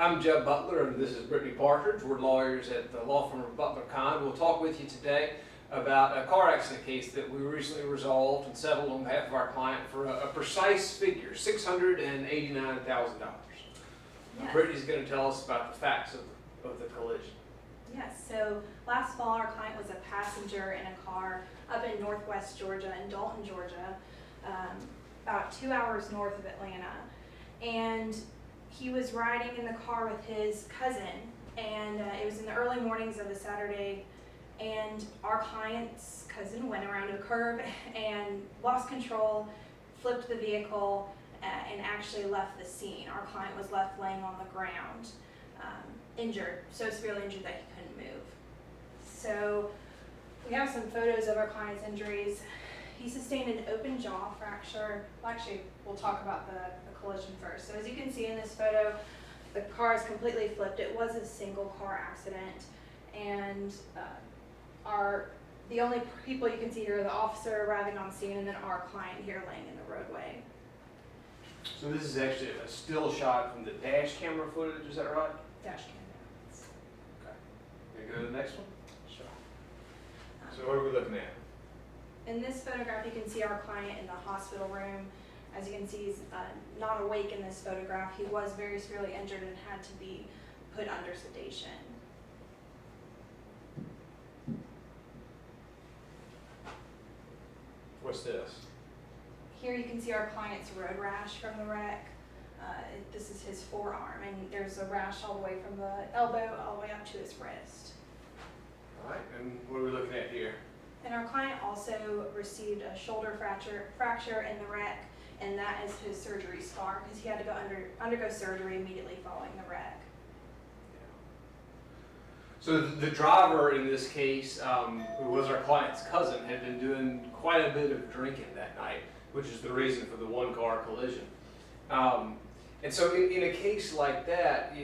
I'm Jeb Butler, and this is Brittany Partridge. We're lawyers at the law firm of Butler Kahn. We'll talk with you today about a car accident case that we recently resolved and settled on behalf of our client for a precise figure, $689,000. Yes. Brittany's going to tell us about the facts of the collision. Yes, so last fall our client was a passenger in a car up in northwest Georgia, in Dalton, Georgia, about 2 hours north of Atlanta. And he was riding in the car with his cousin, and it was in the early mornings of a Saturday, and our client's cousin went around a curve and lost control, flipped the vehicle, and actually left the scene. Our client was left laying on the ground, injured, so severely injured that he couldn't move. So we have some photos of our client's injuries. He sustained an open jaw fracture. Well, actually, we'll talk about the collision first. So as you can see in this photo, the car is completely flipped. It was a single car accident, and the only people you can see here are the officer arriving on scene and then our client here laying in the roadway. So this is actually a still shot from the dash camera footage, is that right? Dash cam. Okay. Can we go to the next one? Sure. So what are we looking at? In this photograph, you can see our client in the hospital room. As you can see, he's not awake in this photograph. He was very severely injured and had to be put under sedation. What's this? Here you can see our client's road rash from the wreck. This is his forearm, and there's a rash all the way from the elbow all the way up to his wrist. All right, and what are we looking at here? And our client also received a shoulder fracture in the wreck, and that is his surgery scar because he had to go undergo surgery immediately following the wreck. So the driver in this case, who was our client's cousin, had been doing quite a bit of drinking that night, which is the reason for the one-car collision. And so in a case like that,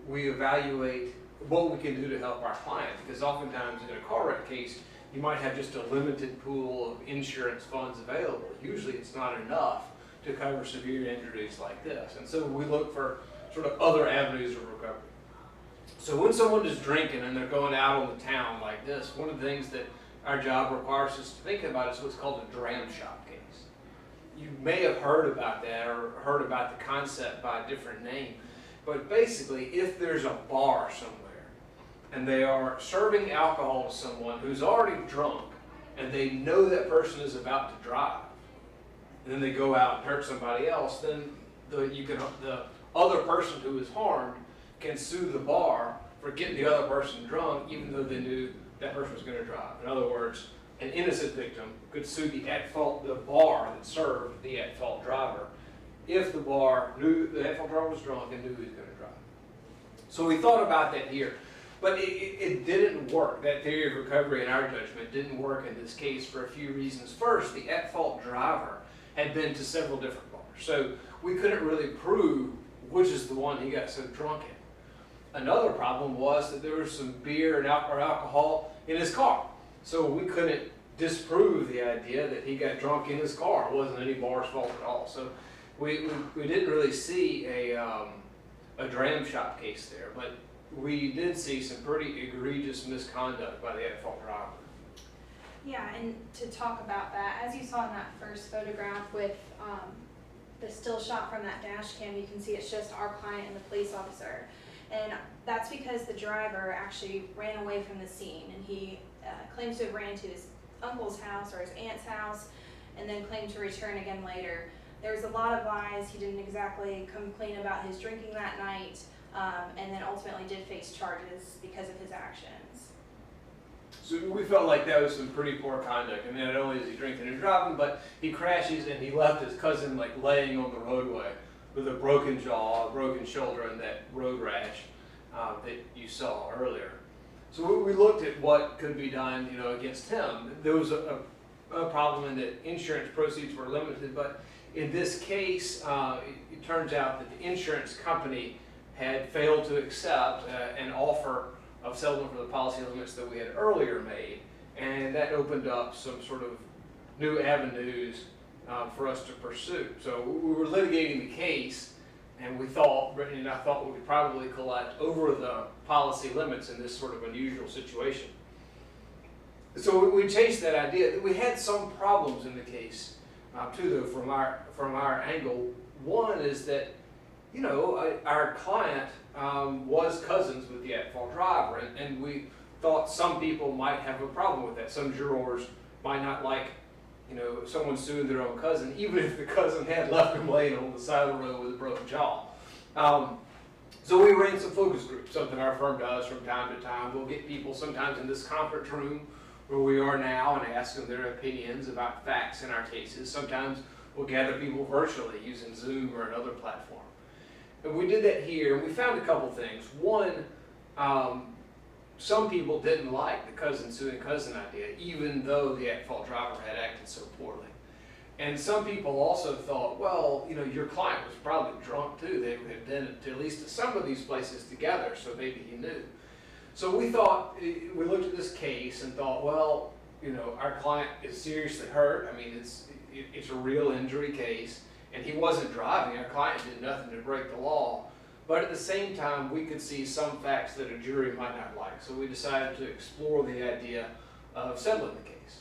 we evaluate what we can do to help our client, because oftentimes in a car wreck case, you might have just a limited pool of insurance funds available. Usually it's not enough to cover severe injuries like this. And so we look for sort of other avenues of recovery. So when someone is drinking and they're going out on the town like this, one of the things that our job requires us to think about is what's called a dram shop case. You may have heard about that or heard about the concept by a different name, but basically if there's a bar somewhere and they are serving alcohol to someone who's already drunk and they know that person is about to drive, and then they go out and hurt somebody else, then the other person who is harmed can sue the bar for getting the other person drunk even though they knew that person was going to drive. In other words, an innocent victim could sue the bar that served the at-fault driver if the bar knew the at-fault driver was drunk and knew he was going to drive. So we thought about that here, but it didn't work. That theory of recovery, in our judgment, didn't work in this case for a few reasons. First, the at-fault driver had been to several different bars, so we couldn't really prove which is the one he got so drunk in. Another problem was that there was some beer and alcohol in his car. So we couldn't disprove the idea that he got drunk in his car. It wasn't any bar's fault at all. So we didn't really see a dram shop case there, but we did see some pretty egregious misconduct by the at-fault driver. Yeah, and to talk about that, as you saw in that first photograph with the still shot from that dash cam, you can see it's just our client and the police officer. And that's because the driver actually ran away from the scene, and he claims to have ran to his uncle's house or his aunt's house and then claimed to return again later. There was a lot of lies. He didn't exactly complain about his drinking that night, and then ultimately did face charges because of his actions. So we felt like that was some pretty poor conduct. I mean, not only is he drinking and driving, but he crashes and he left his cousin like laying on the roadway with a broken jaw, a broken shoulder, and that road rash that you saw earlier. So we looked at what could be done, against him. There was a problem in that insurance proceeds were limited, but in this case, it turns out that the insurance company had failed to accept an offer of settlement for the policy limits that we had earlier made, and that opened up some sort of new avenues for us to pursue. So we were litigating the case And we thought, Brittany and I thought we could probably collect over the policy limits in this sort of unusual situation. So we chased that idea. We had some problems in the case, too, though, from our angle. One is that, you know, our client was cousins with the at-fault driver, and we thought some people might have a problem with that. Some jurors might not like, you know, someone suing their own cousin, even if the cousin had left him laying on the side of the road with a broken jaw. So we ran some focus groups, something our firm does from time to time. We'll get people sometimes in this conference room where we are now and ask them their opinions about facts in our cases. Sometimes we'll gather people virtually using Zoom or another platform. And we did that here, and we found a couple things. One, some people didn't like the cousin suing cousin idea, even though the at-fault driver had acted so poorly. And some people also thought, well, you know, your client was probably drunk too. They had been to at least to some of these places together, so maybe he knew. So we thought, we looked at this case and thought, well, you know, our client is seriously hurt. I mean, it's a real injury case, and he wasn't driving. Our client did nothing to break the law. But at the same time, we could see some facts that a jury might not like. So we decided to explore the idea of settling the case.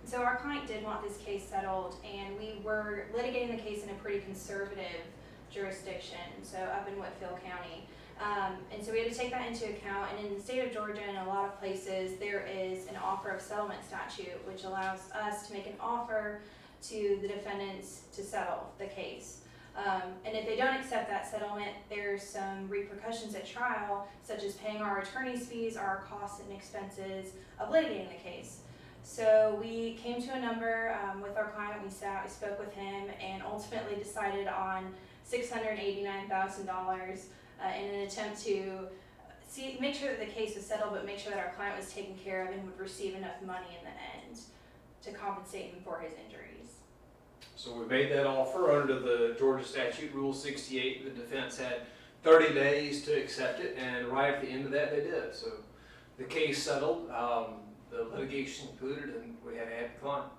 So our client did want this case settled, and we were litigating the case in a pretty conservative jurisdiction, so up in Whitfield County. And so we had to take that into account, and in the state of Georgia and a lot of places, there is an offer of settlement statute, which allows us to make an offer to the defendants to settle the case. And if they don't accept that settlement, there's some repercussions at trial, such as paying our attorney's fees, our costs and expenses of litigating the case. So we came to a number with our client. We sat, we spoke with him, and ultimately decided on $689,000 in an attempt to make sure that the case was settled, but make sure that our client was taken care of and would receive enough money in the end to compensate him for his injuries. So we made that offer under the Georgia statute, Rule 68. The defense had 30 days to accept it, and right at the end of that, they did. So the case settled, the litigation concluded, and we had a happy client.